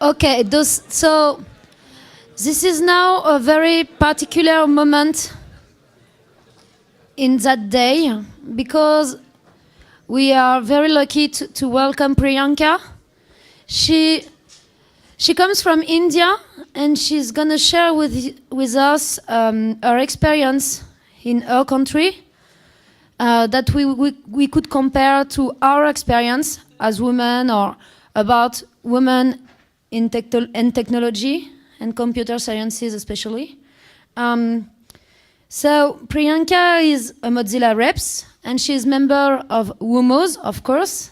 Okay, so this is now a very particular moment in that day because we are very lucky to welcome Priyanka. She comes from India and she's gonna share with us her experience in her country that we could compare to our experience as women or about women in technology and computer sciences especially. So Priyanka is a Mozilla Reps and she's member of WOMOS, of course,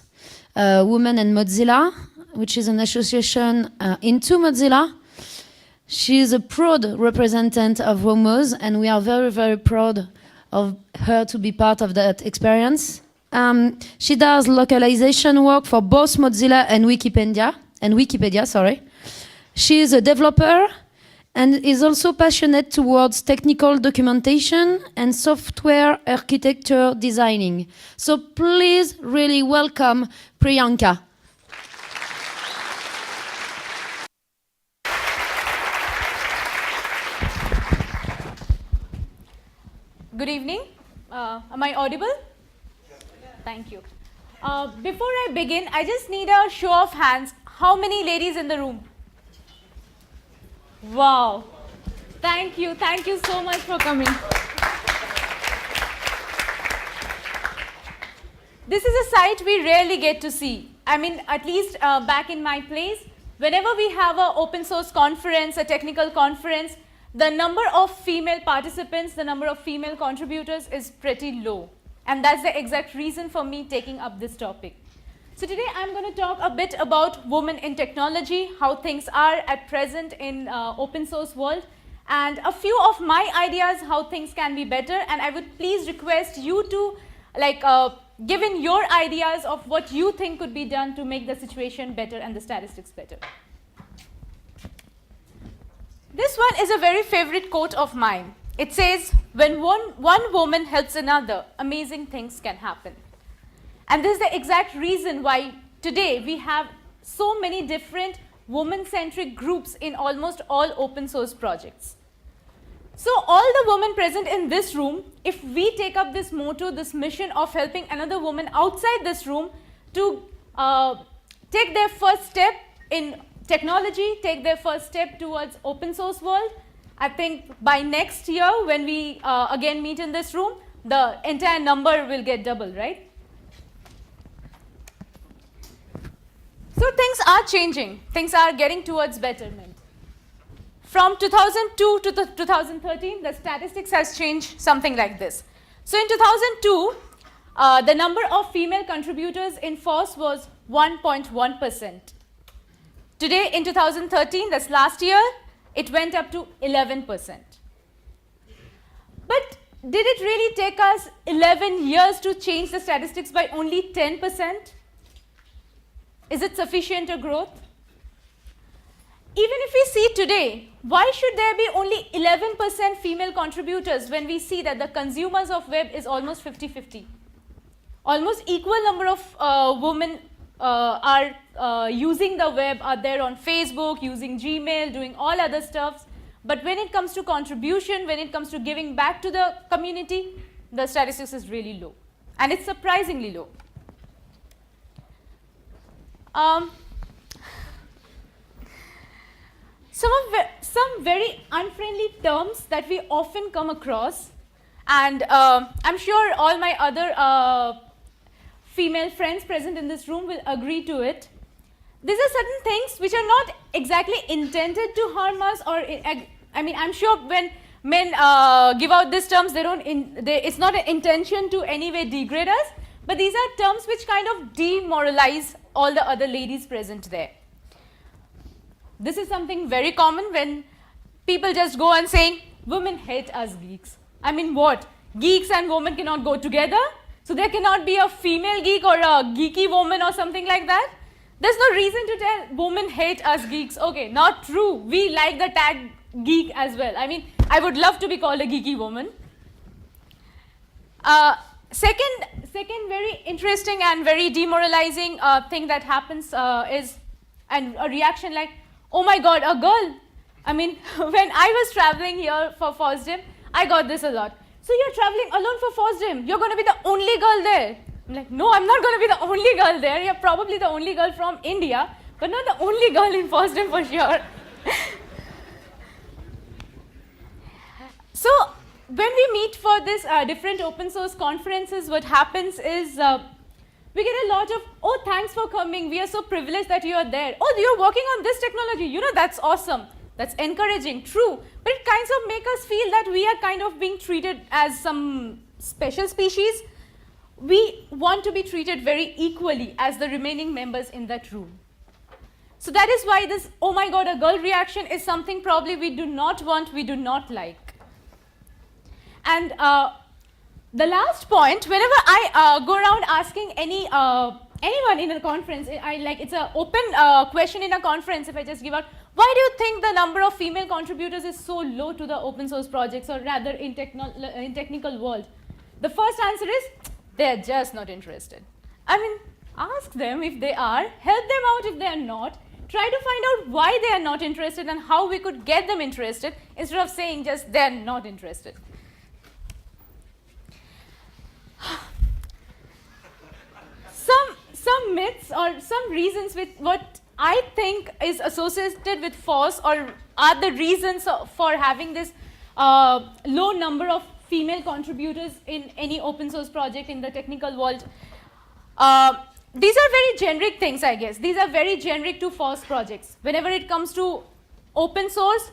Women and Mozilla, which is an association into Mozilla. She is a proud representative of WOMOS and we are very, very proud of her to be part of that experience. She does localization work for both Mozilla and Wikipedia. She is a developer and is also passionate towards technical documentation and software architecture designing. So please really welcome Priyanka. Good evening. Am I audible? Thank you. Before I begin, I just need a show of hands. How many ladies in the room? Wow. Thank you. Thank you so much for coming. This is a sight we rarely get to see. I mean, at least back in my place, whenever we have an open source conference, a technical conference, the number of female participants, the number of female contributors is pretty low. And that's the exact reason for me taking up this topic. So today I'm going to talk a bit about women in technology, how things are at present in open source world, and a few of my ideas how things can be better. And I would please request you to give in your ideas of what you think could be done to make the situation better and the statistics better. This one is a very favorite quote of mine. It says, when one woman helps another, amazing things can happen. And this is the exact reason why today we have so many different woman-centric groups in almost all open source projects. So all the women present in this room, if we take up this motto, this mission of helping another woman outside this room to take their first step in technology, take their first step towards open source world, I think by next year when we again meet in this room, the entire number will get double, right? So things are changing. Things are getting towards betterment. From 2002 to 2013, the statistics has changed something like this. So in 2002, the number of female contributors in FOSS was 1.1%. Today in 2013, that's last year, it went up to 11%. But did it really take us 11 years to change the statistics by only 10%? Is it sufficient a growth? Even if we see today, why should there be only 11% female contributors when we see that the consumers of web is almost 50-50? Almost equal number of women are using the web, are there on Facebook, using Gmail, doing all other stuffs. But when it comes to contribution, when it comes to giving back to the community, the statistics is really low. And it's surprisingly low. Some very unfriendly terms that we often come across, and I'm sure all my other female friends present in this room will agree to it. These are certain things which are not exactly intended to harm us, or I mean, I'm sure when men give out these terms, it's not an intention to any way degrade us, but these are terms which kind of demoralize all the other ladies present there. This is something very common when people just go and saying, women hate us geeks. I mean, what? Geeks and women cannot go together? So there cannot be a female geek or a geeky woman or something like that? There's no reason to tell women hate us geeks. Okay, not true. We like the tag geek as well. I mean, I would love to be called a geeky woman. Second very interesting and very demoralizing thing that happens is a reaction like, oh my God, a girl. I mean, when I was traveling here for Fosdem, I got this a lot. So you're traveling alone for Fosdem. You're going to be the only girl there. I'm like, no, I'm not going to be the only girl there. You're probably the only girl from India, but not the only girl in Fosdem for sure. So when we meet for this different open source conferences, what happens is we get a lot of, oh, thanks for coming. We are so privileged that you are there. Oh, you're working on this technology. You know, that's awesome. That's encouraging, true. But it kind of makes us feel that we are kind of being treated as some special species. We want to be treated very equally as the remaining members in that room. So that is why this, oh my God, a girl reaction is something probably we do not want, we do not like. And the last point, whenever I go around asking anyone in a conference, it's an open question in a conference, if I just give out, why do you think the number of female contributors is so low to the open source projects, or rather in technical world? The first answer is, they're just not interested. I mean, ask them if they are, help them out if they are not, try to find out why they are not interested and how we could get them interested, instead of saying just they're not interested. Some myths or some reasons with what I think is associated with FOSS, or are the reasons for having this low number of female contributors in any open source project in the technical world. These are very generic things, I guess. These are very generic to FOSS projects. Whenever it comes to open source,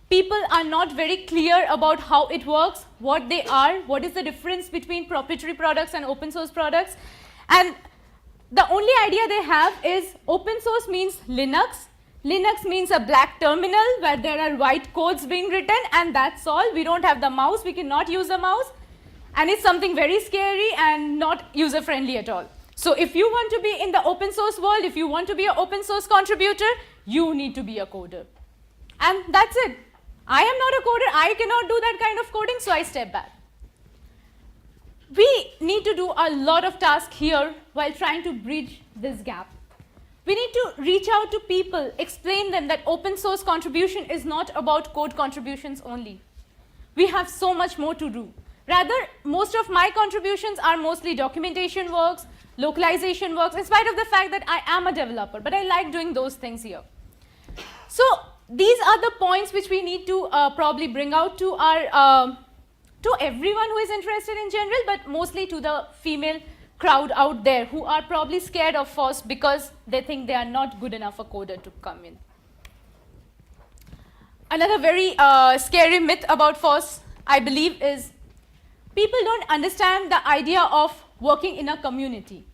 people are not very clear about how it works, what they are, what is the difference between proprietary products and open source products. And the only idea they have is open source means Linux. Linux means a black terminal where there are white codes being written, and that's all. We don't have the mouse, we cannot use the mouse. And it's something very scary and not user friendly at all. So if you want to be in the open source world, if you want to be an open source contributor, you need to be a coder. And that's it. I am not a coder, I cannot do that kind of coding, so I step back. We need to do a lot of tasks here while trying to bridge this gap. We need to reach out to people, explain them that open source contribution is not about code contributions only. We have so much more to do. Rather, most of my contributions are mostly documentation works, localization works, in spite of the fact that I am a developer, but I like doing those things here. So these are the points which we need to probably bring out to our to everyone who is interested in general, but mostly to the female crowd out there who are probably scared of FOSS because they think they are not good enough a coder to come in. Another very scary myth about FOSS, I believe, is people don't understand the idea of working in a community.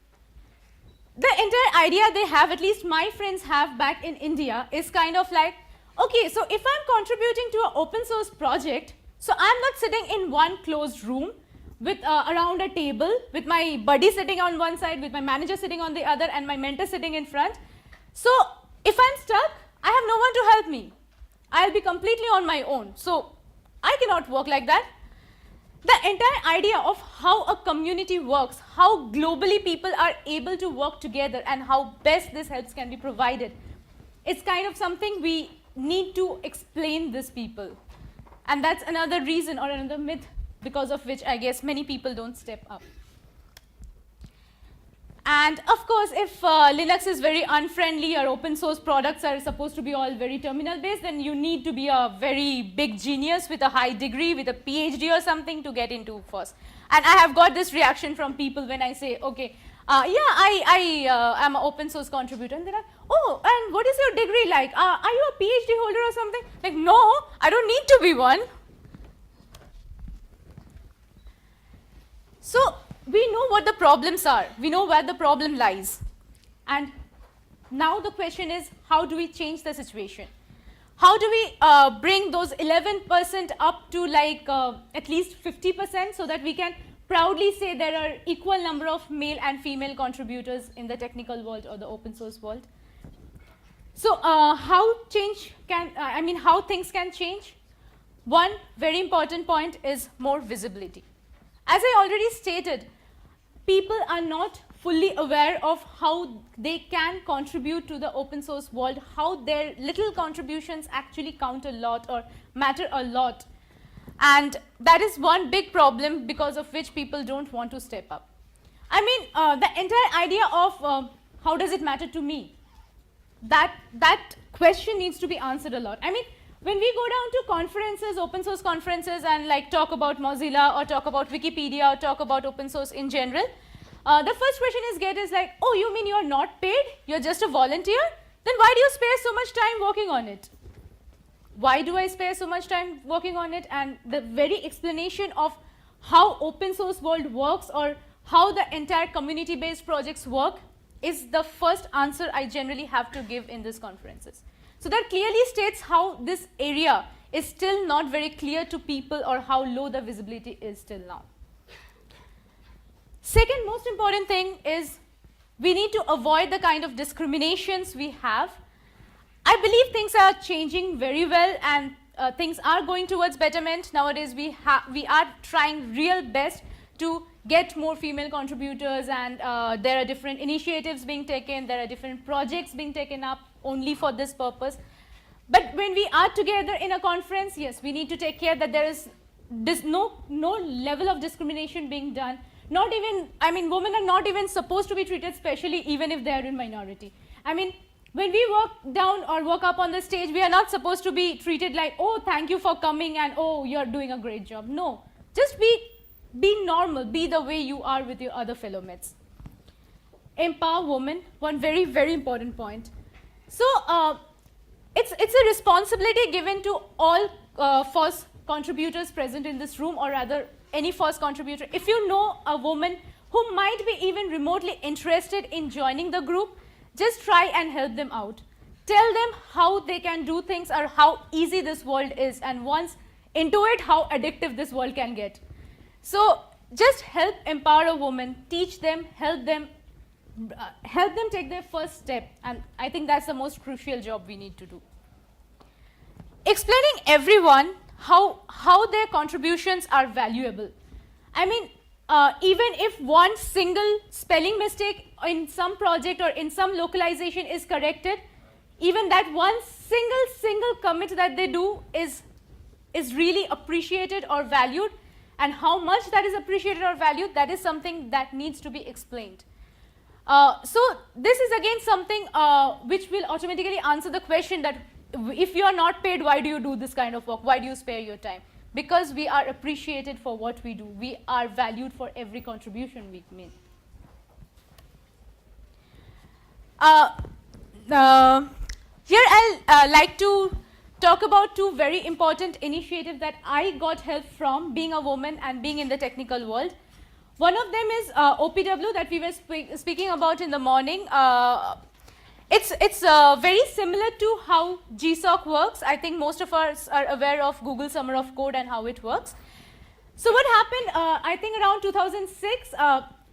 The entire idea they have, at least my friends have back in India, is kind of like, okay, so if I'm contributing to an open source project, so I'm not sitting in one closed room with around a table with my buddy sitting on one side, with my manager sitting on the other, and my mentor sitting in front. So if I'm stuck, I have no one to help me. I'll be completely on my own. So I cannot work like that. The entire idea of how a community works, how globally people are able to work together, and how best this helps can be provided, it's kind of something we need to explain this people. And that's another reason or another myth because of which I guess many people don't step up. And of course, if Linux is very unfriendly or open source products are supposed to be all very terminal based, then you need to be a very big genius with a high degree, with a PhD or something to get into FOSS. And I have got this reaction from people when I say, okay, I am an open source contributor. And they're like, oh, and what is your degree like? Are you a PhD holder or something? Like, no, I don't need to be one. So we know what the problems are. We know where the problem lies. And now the question is, how do we change the situation? How do we bring those 11% up to like at least 50% so that we can proudly say there are equal number of male and female contributors in the technical world or the open source world? So how things can change? One very important point is more visibility. As I already stated, people are not fully aware of how they can contribute to the open source world, how their little contributions actually count a lot or matter a lot. And that is one big problem because of which people don't want to step up. I mean, the entire idea of how does it matter to me? That question needs to be answered a lot. I mean, when we go down to conferences, open source conferences, and like talk about Mozilla or talk about Wikipedia or talk about open source in general, the first question is like, oh, you mean you're not paid? You're just a volunteer? Then why do you spare so much time working on it? Why do I spare so much time working on it? And the very explanation of how open source world works or how the entire community-based projects work is the first answer I generally have to give in these conferences. So that clearly states how this area is still not very clear to people or how low the visibility is till now. Second most important thing is we need to avoid the kind of discriminations we have. I believe things are changing very well and things are going towards betterment. Nowadays we are trying real best to get more female contributors, and there are different initiatives being taken, there are different projects being taken up only for this purpose. But when we are together in a conference, yes, we need to take care that there is no level of discrimination being done. Not even, I mean, women are not even supposed to be treated specially even if they are in minority. I mean, when we walk down or walk up on the stage, we are not supposed to be treated like, oh, thank you for coming and oh, you're doing a great job. No, just be normal, be the way you are with your other fellow mates. Empower women, one very, very important point. So it's a responsibility given to all FOSS contributors present in this room, or rather any FOSS contributor. If you know a woman who might be even remotely interested in joining the group, just try and help them out. Tell them how they can do things or how easy this world is, and once into it, how addictive this world can get. So just help empower a woman, teach them, help them take their first step, and I think that's the most crucial job we need to do. Explaining everyone how their contributions are valuable. I mean, even if one single spelling mistake in some project or in some localization is corrected, even that one single commit that they do is really appreciated or valued, and how much that is appreciated or valued, that is something that needs to be explained. So this is again something which will automatically answer the question that if you are not paid, why do you do this kind of work? Why do you spare your time? Because we are appreciated for what we do. We are valued for every contribution we make. Here I'll like to talk about two very important initiatives that I got help from being a woman and being in the technical world. One of them is OPW that we were speaking about in the morning. It's very similar to how GSOC works. I think most of us are aware of Google Summer of Code and how it works. So what happened, I think around 2006,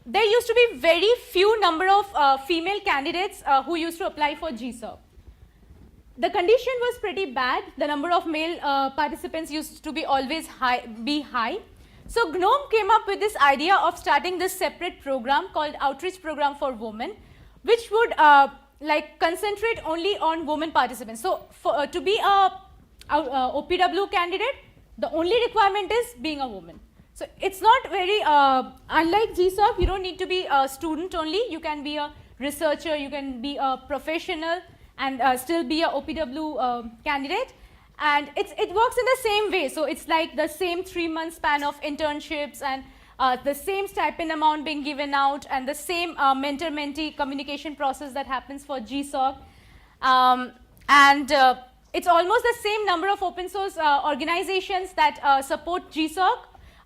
there used to be very few number of female candidates who used to apply for GSOC. The condition was pretty bad. The number of male participants used to be always high. So GNOME came up with this idea of starting this separate program called Outreach Program for Women, which would like concentrate only on women participants. So to be a OPW candidate, the only requirement is being a woman. So it's not very, unlike GSOC, you don't need to be a student only. You can be a researcher, you can be a professional and still be a OPW candidate. And it works in the same way. So it's like the same 3-month span of internships and the same stipend amount being given out and the same mentor-mentee communication process that happens for GSOC. It's almost the same number of open source organizations that support GSOC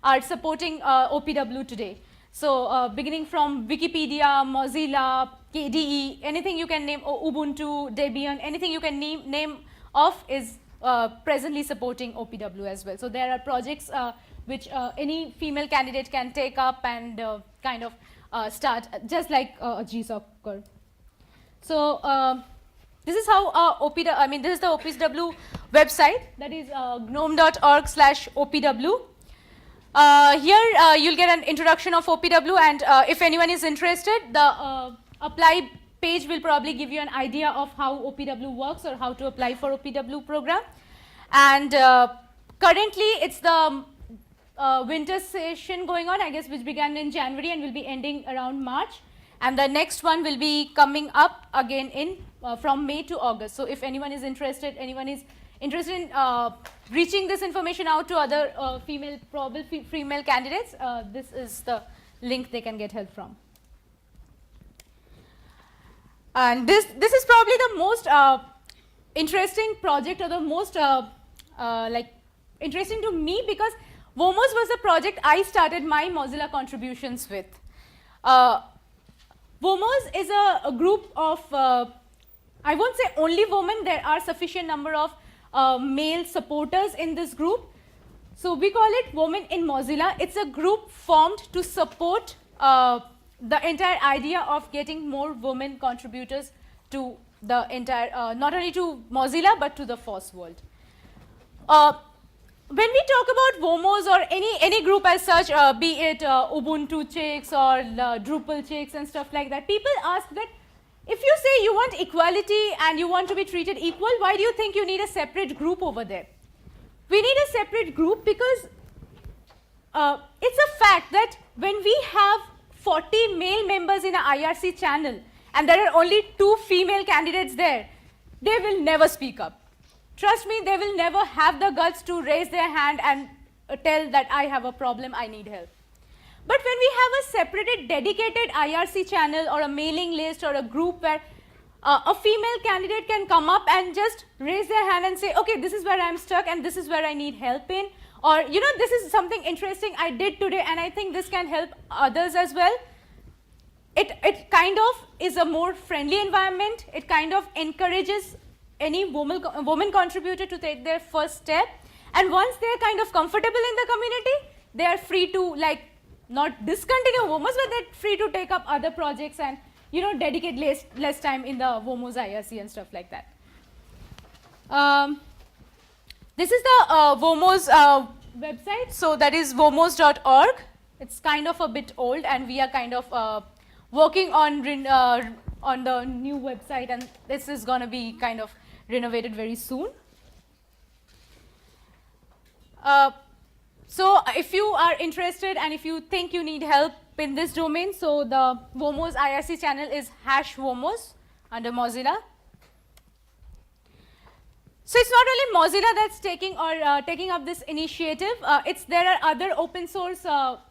are supporting OPW today. So beginning from Wikipedia, Mozilla, KDE, anything you can name, Ubuntu, Debian, anything you can name of is presently supporting OPW as well. So there are projects which any female candidate can take up and kind of start just like a GSOC. So this is how this is the OPW website, that is gnome.org/OPW. Here you'll get an introduction of OPW, and if anyone is interested, the apply page will probably give you an idea of how OPW works or how to apply for OPW program. And currently it's the winter session going on, I guess, which began in January and will be ending around March. And the next one will be coming up again in from May to August. So if anyone is interested, in reaching this information out to other probable female candidates, this is the link they can get help from. And this is probably the most interesting project, or the most interesting to me, because WOMOS was the project I started my Mozilla contributions with. WOMOS is a group of, I won't say only women, there are sufficient number of male supporters in this group. So we call it Women in Mozilla. It's a group formed to support the entire idea of getting more women contributors to the entire, not only to Mozilla, but to the FOSS world. When we talk about WOMOS or any group as such, be it Ubuntu chicks or Drupal chicks and stuff like that, people ask that if you say you want equality and you want to be treated equal, why do you think you need a separate group over there? We need a separate group because it's a fact that when we have 40 male members in an IRC channel and there are only 2 female candidates there, they will never speak up. Trust me, they will never have the guts to raise their hand and tell that I have a problem, I need help. But when we have a separated, dedicated IRC channel or a mailing list or a group where a female candidate can come up and just raise their hand and say, okay, this is where I'm stuck and this is where I need help in, or, you know, this is something interesting I did today and I think this can help others as well. It kind of is a more friendly environment. It kind of encourages any woman contributor to take their first step. And once they're kind of comfortable in the community, they are free to, like, not discontinue WOMOS, but they're free to take up other projects and, you know, dedicate less time in the WOMOS IRC and stuff like that. This is the WOMOS website. So that is womos.org. It's kind of a bit old, and we are kind of working on the new website, and this is going to be kind of renovated very soon. So if you are interested and if you think you need help in this domain, so the WOMOS IRC channel is #WOMOS under Mozilla. So it's not only Mozilla that's taking up this initiative. There are other open source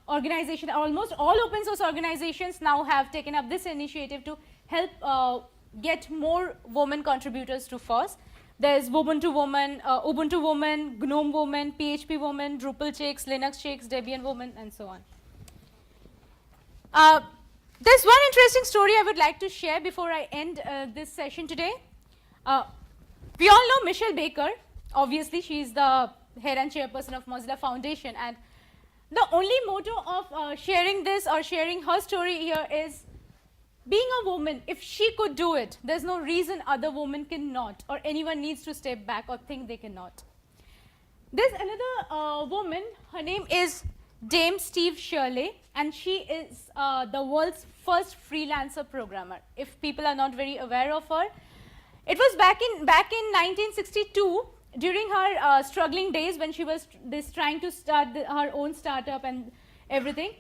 organizations. Almost all open source organizations now have taken up this initiative to help get more women contributors to FOSS. There's Ubuntu Woman, GNOME Woman, PHP Woman, Drupal Chicks, Linux Chicks, Debian Woman, and so on. There's one interesting story I would like to share before I end this session today. We all know Michelle Baker. Obviously, she's the head and chairperson of Mozilla Foundation. And the only motto of sharing this or sharing her story here is, being a woman, if she could do it, there's no reason other women cannot, or anyone needs to step back or think they cannot. There's another woman, her name is Dame Steve Shirley, and she is the world's first freelancer programmer. If people are not very aware of her, it was back in 1962, during her struggling days when she was trying to start her own startup and everything.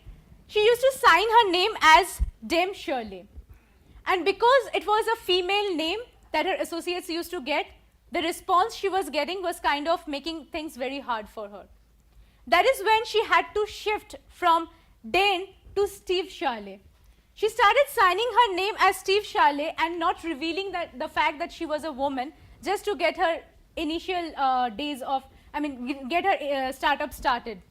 She used to sign her name as Dame Shirley. And because it was a female name that her associates used to get, the response she was getting was kind of making things very hard for her. That is when she had to shift from Dane to Steve Shirley. She started signing her name as Steve Shirley and not revealing the fact that she was a woman, just to get her initial get her startup started.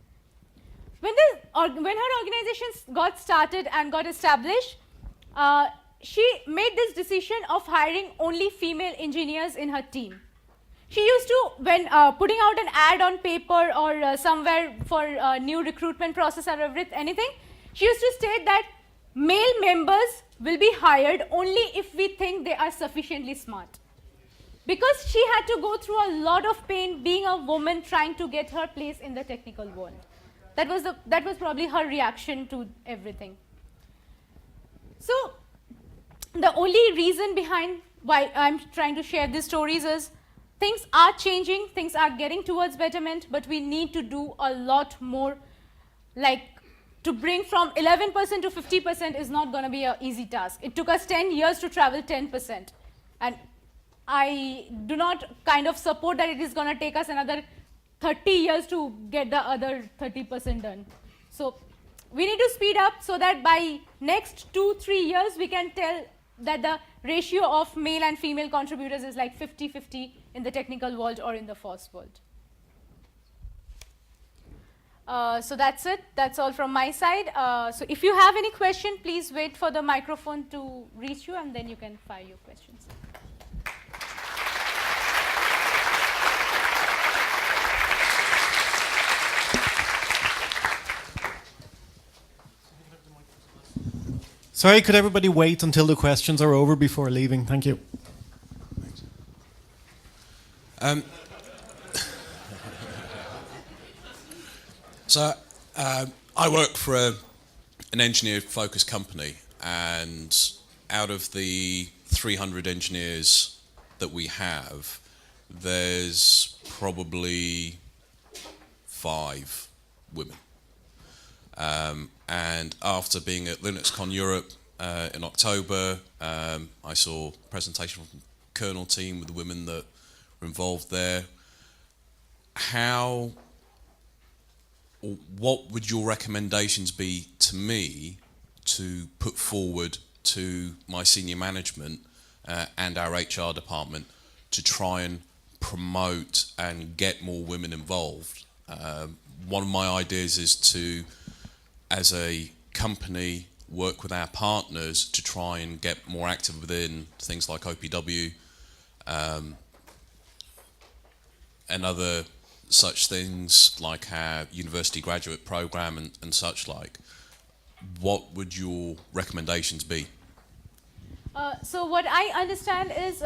When her organization got started and got established, she made this decision of hiring only female engineers in her team. She used to, when putting out an ad on paper or somewhere for a new recruitment process or anything, she used to state that male members will be hired only if we think they are sufficiently smart. Because she had to go through a lot of pain being a woman trying to get her place in the technical world. that was probably her reaction to everything. So the only reason behind why I'm trying to share these stories is things are changing, things are getting towards betterment, but we need to do a lot more. Like, to bring from 11% to 50% is not going to be an easy task. It took us 10 years to travel 10%. And I do not kind of support that it is going to take us another 30 years to get the other 30% done. So we need to speed up so that by next 2-3 years we can tell that the ratio of male and female contributors is like 50-50 in the technical world or in the FOSS world. So that's it. That's all from my side. So if you have any question, please wait for the microphone to reach you, and then you can fire your questions. Sorry, could everybody wait until the questions are over before leaving? Thank you. So I work for an engineer-focused company, and out of the 300 engineers that we have, there's probably 5 women. And after being at LinuxCon Europe in October, I saw a presentation from the kernel team with the women that were involved there. What would your recommendations be to me to put forward to my senior management and our HR department to try and promote and get more women involved? One of my ideas is to, as a company, work with our partners to try and get more active within things like OPW and other such things like our university graduate program and such like. What would your recommendations be? So what I understand is,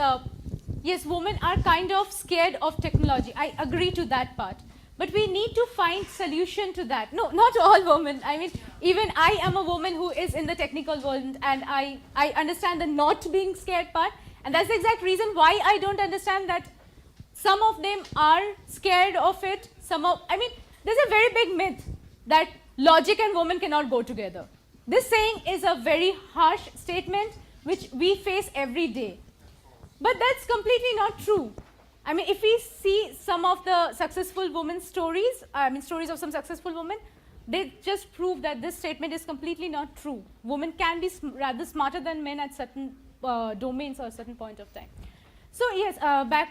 yes, women are kind of scared of technology. I agree to that part. But we need to find solution to that. No, not all women. I mean, even I am a woman who is in the technical world, and I understand the not being scared part. And that's the exact reason why I don't understand that some of them are scared of it. I mean, there's a very big myth that logic and women cannot go together. This saying is a very harsh statement which we face every day. But that's completely not true. I mean, if we see some of the successful women's stories, stories of some successful women, they just prove that this statement is completely not true. Women can be rather smarter than men at certain domains or a certain point of time. So yes,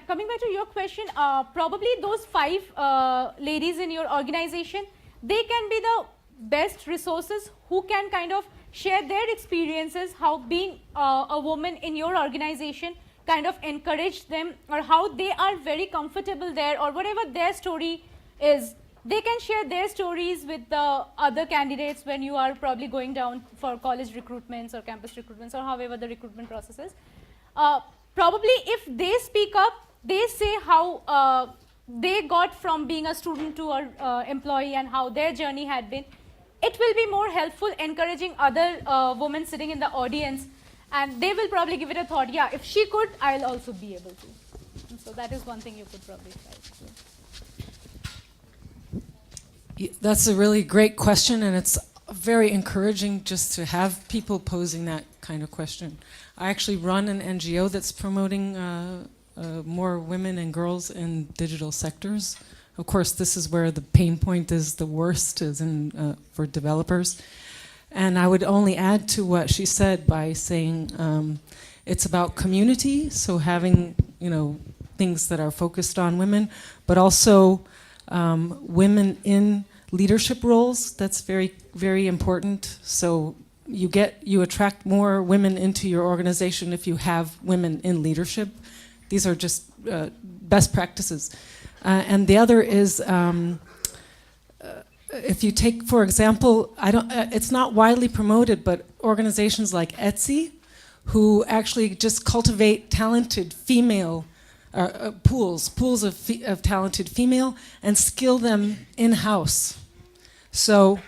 coming back to your question, probably those 5 ladies in your organization, they can be the best resources who can kind of share their experiences, how being a woman in your organization kind of encourage them, or how they are very comfortable there, or whatever their story is. They can share their stories with the other candidates when you are probably going down for college recruitments or campus recruitments, or however the recruitment process is. Probably if they speak up, they say how they got from being a student to an employee and how their journey had been. It will be more helpful encouraging other women sitting in the audience, and they will probably give it a thought, yeah, if she could, I'll also be able to. And so that is one thing you could probably try to do. That's a really great question, and it's very encouraging just to have people posing that kind of question. I actually run an NGO that's promoting more women and girls in digital sectors. Of course, this is where the pain point is the worst, is in for developers. And I would only add to what she said by saying it's about community, so having things that are focused on women, but also women in leadership roles. That's very, very important. So you attract more women into your organization if you have women in leadership. These are just best practices. And the other is, if you take, for example, it's not widely promoted, but organizations like Etsy, who actually just cultivate talented female pools of talented female and skill them in-house. So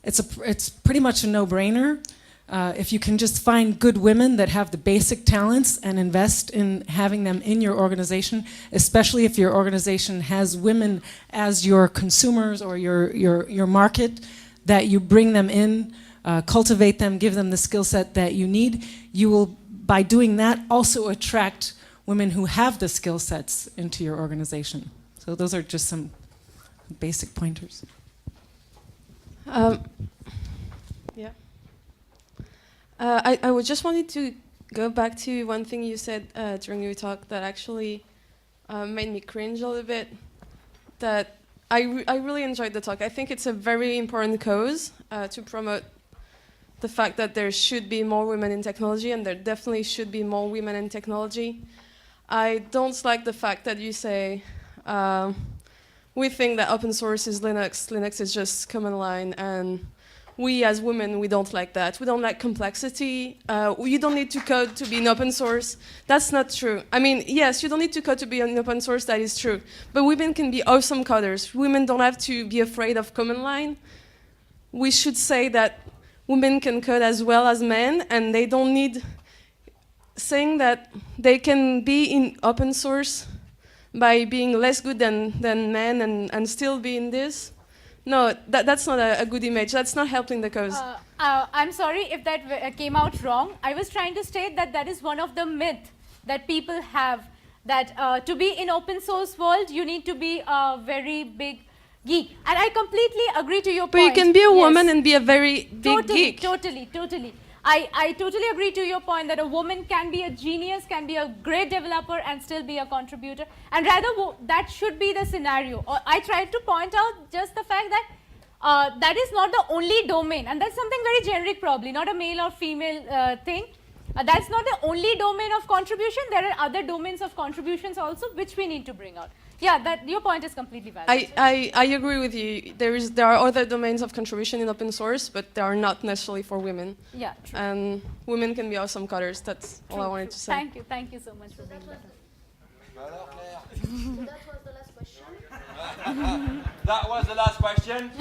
it's pretty much a no-brainer. If you can just find good women that have the basic talents and invest in having them in your organization, especially if your organization has women as your consumers or your market, that you bring them in, cultivate them, give them the skill set that you need, you will, by doing that, also attract women who have the skill sets into your organization. So those are just some basic pointers. Yeah. I would just wanted to go back to one thing you said during your talk that actually made me cringe a little bit. That I really enjoyed the talk. I think it's a very important cause to promote the fact that there should be more women in technology, and there definitely should be more women in technology. I don't like the fact that you say we think that open source is Linux. Linux is just command line, and we as women, we don't like that. We don't like complexity. You don't need to code to be in open source. That's not true. I mean, yes, you don't need to code to be in open source, that is true. But women can be awesome coders. Women don't have to be afraid of command line. We should say that women can code as well as men, and they don't need saying that they can be in open source by being less good than men and still be in this. No, that's not a good image. That's not helping the cause. I'm sorry if that came out wrong. I was trying to state that that is one of the myths that people have, that to be in open source world, you need to be a very big geek. And I completely agree to your point. But you can be a woman and be a very big geek. Totally. I totally agree to your point that a woman can be a genius, can be a great developer and still be a contributor. And rather, that should be the scenario. I tried to point out just the fact that that is not the only domain. And that's something very generic probably, not a male or female thing. That's not the only domain of contribution. There are other domains of contributions also which we need to bring out. Yeah, your point is completely valid. I agree with you. There are other domains of contribution in open source, but they are not necessarily for women. Yeah, true. And women can be awesome coders. That's all I wanted to say. Thank you so much for being here. That was the last question.